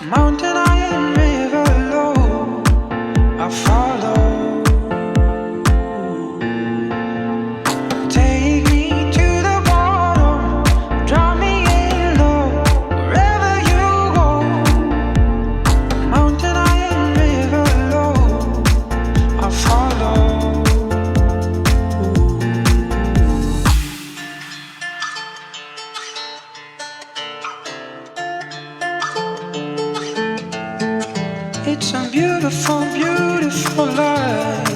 Mountain high and river low, I follow. Take me to the bottom, drop me in low, wherever you go. Mountain high and river low, I follow. It's a beautiful, beautiful life.